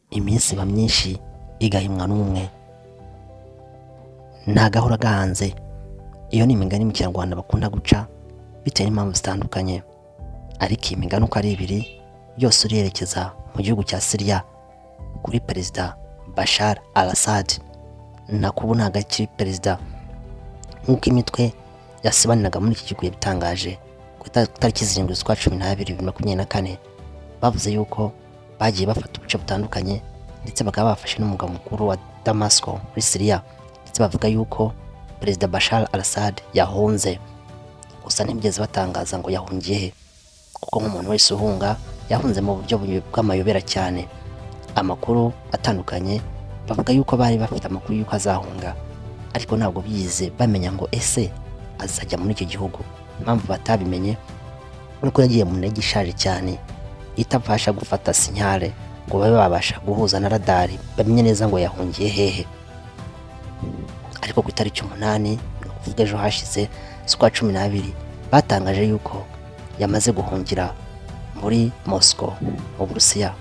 iminsi iba myinshi igahimwa n'umwe, ntagahora gahanze. Iyo ni imigani mu Kinyarwanda bakunda guca bitewe n'impamvu zitandukanye, ariko iyi migani uko ari ibiri yose urerekeza mu gihugu cya Syria kuri Perezida Bashar al-Assad. Nakubu ntago akiri perezida nk'uko imitwe yasibaniraga muri iki gihugu yabitangaje ku itariki 7/12/2024. Bavuze yuko bagiye bafata ubuce butandukanye ndetse bakaba bafashe n'umugaba mukuru wa Damasco muri Syria, ndetse bavuga yuko Perezida Bashar al-Assad yahunze. Gusa ntibigeze batangaza ngo yahungiye he, kuko nk'umuntu wese uhunga yahunze mu buryo bw'amayobera cyane. Amakuru atandukanye bavuga yuko bari bafite amakuru yuko azahunga, ariko ntabwo bize bamenya ngo ese azajya muri icyo gihugu. Impamvu batabimenye nuko yagiye mu ndege ishaje cyane itabasha gufata sinyale ngo babe babasha guhuza na radari bamenye neza ngo yahungiye hehe. Ariko ku itariki 8 kuvuga ejo hashize z'ukwa 12 batangaje yuko yamaze guhungira muri Moscow mu Burusiya,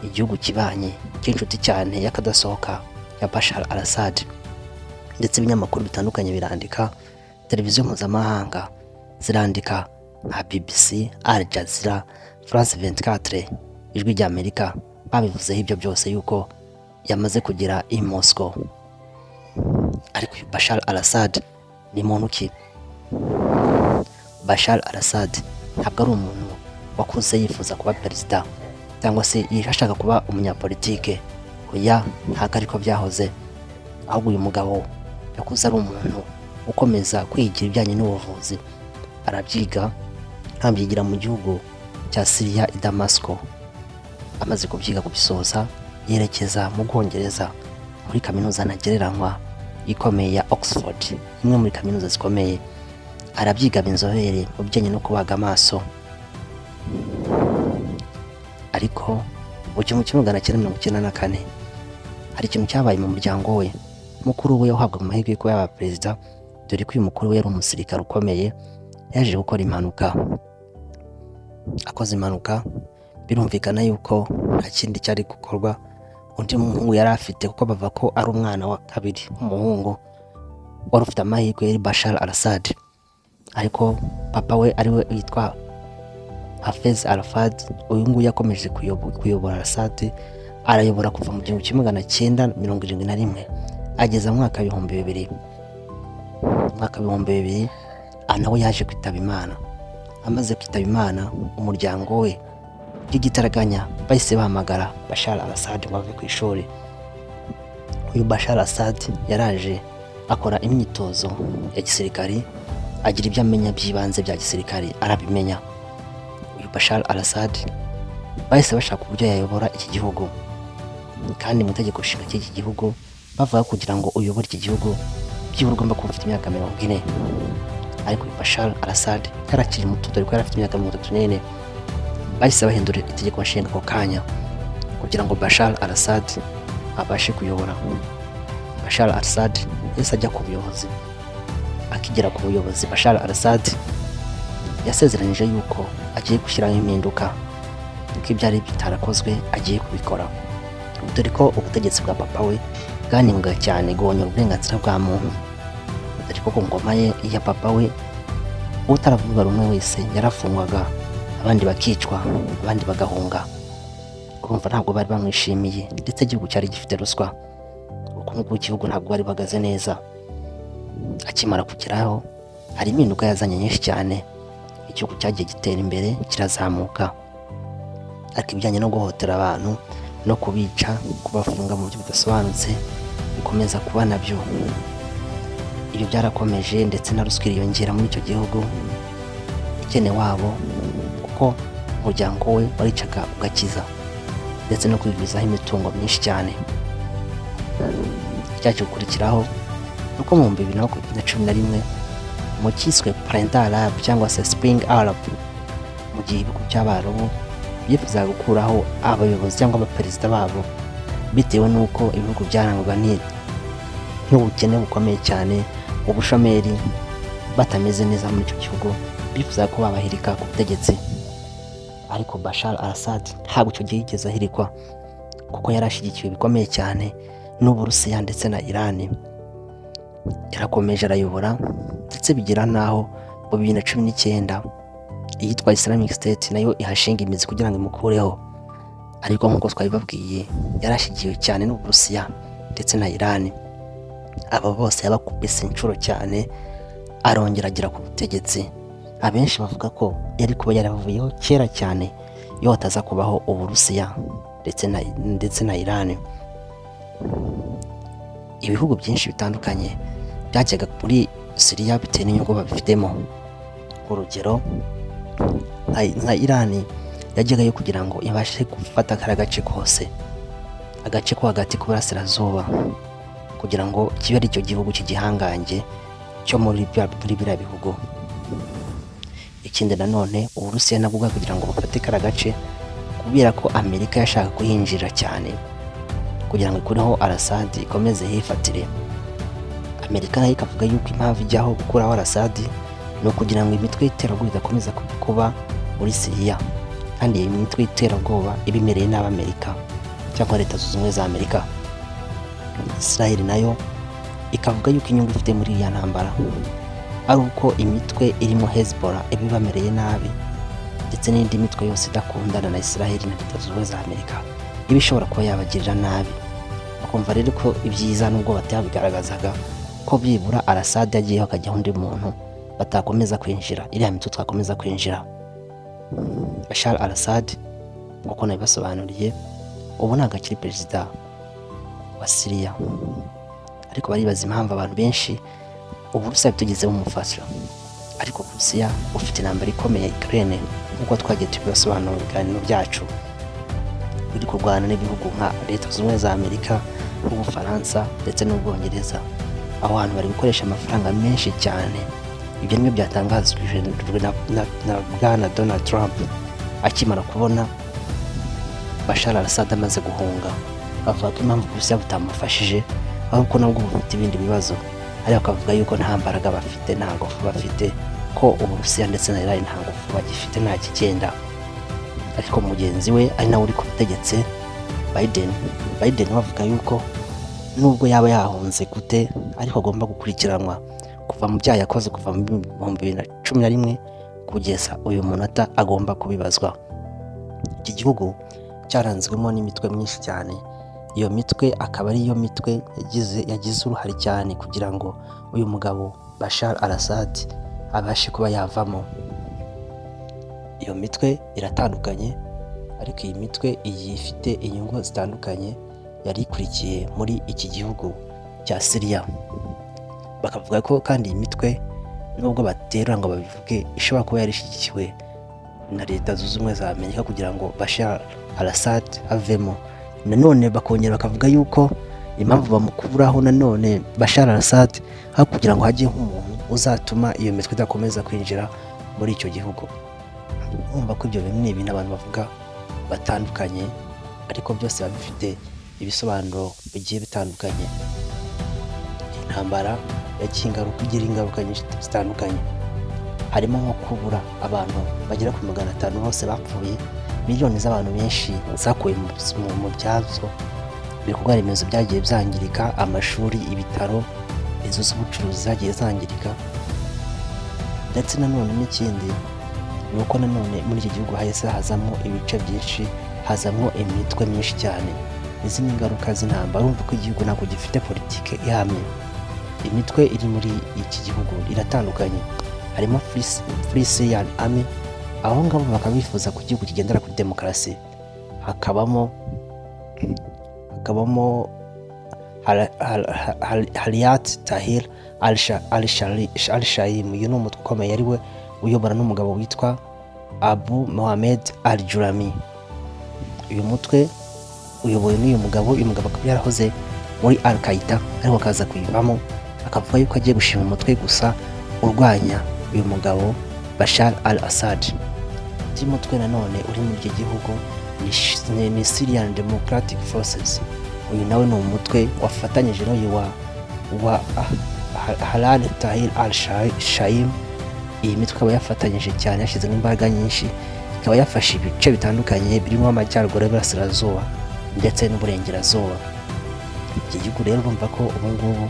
igihugu kibanye cy'inshuti cyane y'akadasohoka ya Bashar al-Assad. Ndetse ibinyamakuru bitandukanye birandika, televiziyo mpuzamahanga zirandika nka BBC, Al Jazeera, France 24, ijwi rya Amerika, babivuzeho ibyo byose yuko yamaze kugera i Moscow. Ariko Bashar al-Assad ni muntu ki? Bashar al-Assad ntabwo ari umuntu wakuze yifuza kuba perezida cyangwa se yashaka kuba umunyapolitike. Oya, ntabwo ariko byahoze. Ahubwo uyu mugabo yakuze ari umuntu ukomeza kwigira ibijyanye n'ubuvuzi, arabyiga abyigira mu gihugu cya Syria i Damasco. Amaze kubyiga kubisoza yerekeza mu Bwongereza muri kaminuza ntagereranywa ikomeye ya Oxford, imwe muri kaminuza zikomeye. Arabyiga b'inzobere mu bijyanye no kubaga amaso. Ariko mu 1994 hari ikintu cyabaye mu muryango we. Mukuru we uhabwa amahirwe yo kuba yaba perezida, dore ko uyu mukuru we yari umusirikare ukomeye, yaje gukora impanuka. Akoze impanuka, birumvikana yuko nta kindi cyari gukorwa. Undi muhungu yari afite, kuko bava ko ari umwana wa kabiri w'umuhungu wari ufite amahirwe, yari Bashar al-Assad. Ariko papa we ariwe witwa Hafez al-Assad. Uyu nguyu yakomeje kuyobora al-Assad, arayobora kuva mu 1971 ageza mu mwaka 2000. Mwaka 2000 nawe yaje kwitaba Imana. Amaze kwitaba Imana, umuryango we by'igitaraganya bahise bahamagara Bashar al-Assad ngo ave ku ishuri. Uyu Bashar al-Assad yaraje akora imyitozo ya gisirikari, agira ibyo amenya by'ibanze bya gisirikari arabimenya. Uyu Bashar al-Assad bahise bashaka uburyo yayobora iki gihugu, kandi mu itegeko nshinga cy'iki gihugu bavuga kugira ngo uyobore iki gihugu byibura ugomba kuba ufite imyaka 40. Ariko Bashar al-Assad yarakiri muto, dore ko yari afite imyaka 34. Bahise bahindura itegeko nshinga ako kanya kugira ngo Bashar al-Assad abashe kuyobora. Bashar al-Assad yese ajya ku buyobozi. Akigera ku buyobozi, Bashar al-Assad yasezeranije yuko agiye gushyiraho impinduka, ko ibyari bitarakozwe agiye kubikora. Dore ko ubutegetsi bwa papa we bwanengaga cyane guhonyora uburenganzira bwa muntu, dore ko ku ngoma ye iya papa we utaravuga rumwe wese yarafungwaga, abandi bakicwa, abandi bagahunga. Urumva ntabwo bari bamwishimiye, ndetse igihugu cyari gifite ruswa. Ubukungu bw'igihugu ntabwo bari bagaze neza. Akimara kugeraho, hari impinduka yazanye nyinshi cyane. Igihugu cyagiye gitera imbere, kirazamuka. Ariko ibijyanye no guhotera abantu no kubica, kubafunga mu buryo budasobanutse, bikomeza kuba nabyo. Ibyo byarakomeje, ndetse na ruswa iriyongera muri icyo gihugu. Ikene wabo, kuko umuryango we waricaga ugakiza, ndetse no kwigwizaho imitungo myinshi cyane. Icyaje gukurikiraho nuko mu 2011 mu cyiswe Printemps Arabe cyangwa se Spring Arab, mu gihe ibihugu by'Abarabu bifuzaga gukuraho abayobozi cyangwa abaperezida babo bitewe n'uko ibihugu byarangwaga n'ubukene bukomeye cyane, ubushomeri, batameze neza muri icyo gihugu, bifuzaga ko babahirika ku butegetsi. Ariko Bashar al-Assad ntabwo icyo gihe yigeze ahirikwa. kuko yari ashyigikiwe bikomeye cyane n'Uburusiya ndetse na Iran. Yarakomeje arayobora ndetse bigera naho mu 2019 iyitwa Islamic State nayo ihashinga imizi kugira ngo imukureho, ariko nk'uko twabibabwiye yarashyigikiwe cyane n'Uburusiya ndetse na Iran. Aba bose yabakubise inshuro cyane, arongera agera ku butegetsi. Abenshi bavuga ko yari kuba yaravuyeho kera cyane iyo hataza kubaho Uburusiya ndetse na Iran. Ibihugu byinshi bitandukanye byajyaga kuri Syria bitewe n'inyungu babifitemo. Urugero nka Iran yajyagayo kugira ngo ibashe gufata kara gace kose, agace ko hagati ku burasirazuba, kugira ngo kibe ari cyo gihugu cy'igihangange cyo muri biriya bihugu. Ikindi nanone Uburusiya nabwo kugira ngo bafate kara gace, kubera ko Amerika yashaka kuhinjira cyane kugira ngo ikureho Al-Assad ikomeze hifatire. Amerika nayo ikavuga yuko impamvu ijyaho gukuraho Al-Assad ni ukugira ngo imitwe y'iterabwoba idakomeza kuba muri Syria, kandi iyi mitwe y'iterabwoba ibimereye n'Amerika cyangwa Leta Zunze Ubumwe za Amerika. Israel nayo ikavuga yuko inyungu ifite muri iya ntambara ari uko imitwe irimo Hezbollah ibibamereye nabi, ndetse n'indi mitwe yose idakundana na Israel na Leta Zunze Ubumwe za Amerika iba ishobora kuba yabagirira nabi. Bakumva rero ko ibyiza nubwo batabigaragazaga ko byibura Al-Assad yagiyeho akajyaho undi muntu batakomeza kwinjira, iriya mitwe twakomeza kwinjira. Bashar al-Assad nk'uko nabibasobanuriye ubu ntabwo akiri perezida wa Syria, ariko baribaza impamvu abantu benshi Uburusiya bitugezeho umufasha. Ariko Uburusiya ufite intambara ikomeye Ukraine, nk'uko twagiye tubibasobanura mu biganiro byacu, biri kurwana n'ibihugu nka Leta Zunze Ubumwe za Amerika, n'Ubufaransa ndetse n'Ubwongereza. Aho hantu bari gukoresha amafaranga menshi cyane. Ibyo nibyo byatangazwe na Bwana Donald Trump akimara kubona Bashar al-Assad amaze guhunga. Avuga ko impamvu Uburusiya butamufashije ahubwo nabwo bufite ibindi bibazo, ariko akavuga yuko nta mbaraga bafite, nta ngufu bafite, ko Uburusiya ndetse na Iran nta ngufu bagifite, nta kigenda. Ariko mugenzi we ari nawe uri ku butegetsi, Biden bavuga yuko nubwo yaba yahunze gute ariko agomba gukurikiranwa kuva mu byaha yakoze kuva mu 2011 kugeza uyu munota, agomba kubibazwa. Iki gihugu cyaranzwemo n'imitwe myinshi cyane. Iyo mitwe akaba ari iyo mitwe yagize uruhare cyane kugira ngo uyu mugabo Bashar al-Assad abashe kuba yavamo. Iyo mitwe iratandukanye, ariko iyi mitwe ifite inyungu zitandukanye yari ikurikiye muri iki gihugu cya Syria. Bakavuga ko kandi iyi mitwe nubwo batera ngo babivuge ishobora kuba yarishyigikiwe na Leta Zunze Ubumwe za Amerika kugira ngo Bashar al-Assad avemo. Nanone bakongera bakavuga yuko impamvu bamukuraho nanone Bashar al-Assad aho kugira ngo hajye nk'umuntu uzatuma iyo mitwe idakomeza kwinjira muri icyo gihugu. Urumva ko ibyo bimwe ibintu abantu bavuga batandukanye, ariko byose biba bifite ibisobanuro bigiye bitandukanye. Intambara yagiye igira ingaruka nyinshi zitandukanye, harimo nko kubura abantu bagera ku 500 bose bapfuye, miliyoni z'abantu benshi zakuwe mu byazo, ibikorwa remezo byagiye byangirika, amashuri, ibitaro, inzu z'ubucuruzi zagiye zangirika. Ndetse nanone n'ikindi ni uko nanone muri iki gihugu hahise hazamo ibice byinshi, hazamo imitwe myinshi cyane. Izi ni ingaruka z'intambara. Urumva ko igihugu ntabwo gifite politike ihamye. Imitwe iri muri iki gihugu iratandukanye, harimo Free Syrian Army, aho ngabo bakaba bifuza ko igihugu kigendera kuri demokarasi. Hakabamo Hayat Tahrir al-Sham. Uyu ni umutwe ukomeye ari we uyobora n'umugabo witwa Abu Mohammed al-Julami. Uyu mutwe uyobowe n'uyu mugabo. Uyu mugabo akaba yarahoze muri Al-Qaeda ariko akaza kuyivamo, akavuga yuko agiye gushinga umutwe gusa urwanya uyu mugabo Bashar al-Assad. Uyu mutwe nanone uri muri iki gihugu ni Syrian Democratic Forces. Uyu nawe ni umutwe wafatanyije n'uyu wa Halal Tahrir al-Sham. Iyi mitwe ikaba yafatanyije cyane, yashyizemo imbaraga nyinshi, ikaba yafashe ibice bitandukanye birimo amajyaruguru y'Iburasirazuba ndetse n'uburengerazuba. Iki gihugu rero urumva ko ubu ngubu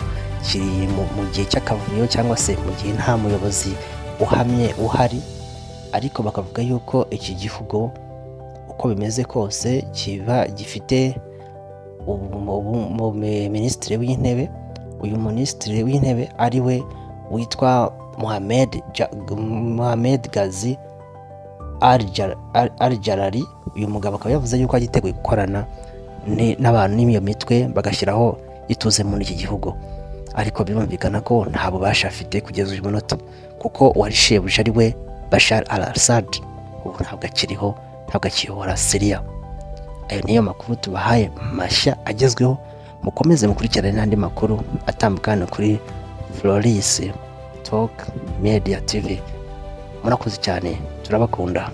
kiri mu gihe cy'akavuyo, cyangwa se mu gihe nta muyobozi uhamye uhari, ariko bakavuga yuko iki gihugu uko bimeze kose kiba gifite minisitiri w'intebe. Uyu minisitiri w'intebe ari we witwa Mohamed Gazi Al-Jalali. Uyu mugabo akaba yavuze yuko agiteguye gukorana n'abantu n'iyo mitwe bagashyiraho ituze muri iki gihugu, ariko birumvikana ko nta bubasha afite kugeza uyu munota, kuko uwari shebuja ari we Bashar al-Assad ubu ntabwo akiriho, ntabwo akiyobora Syria. Ayo niyo makuru tubahaye mashya agezweho. Mukomeze mukurikirane n'andi makuru atambukana kuri Floris Talk Media TV. Murakoze cyane, turabakunda.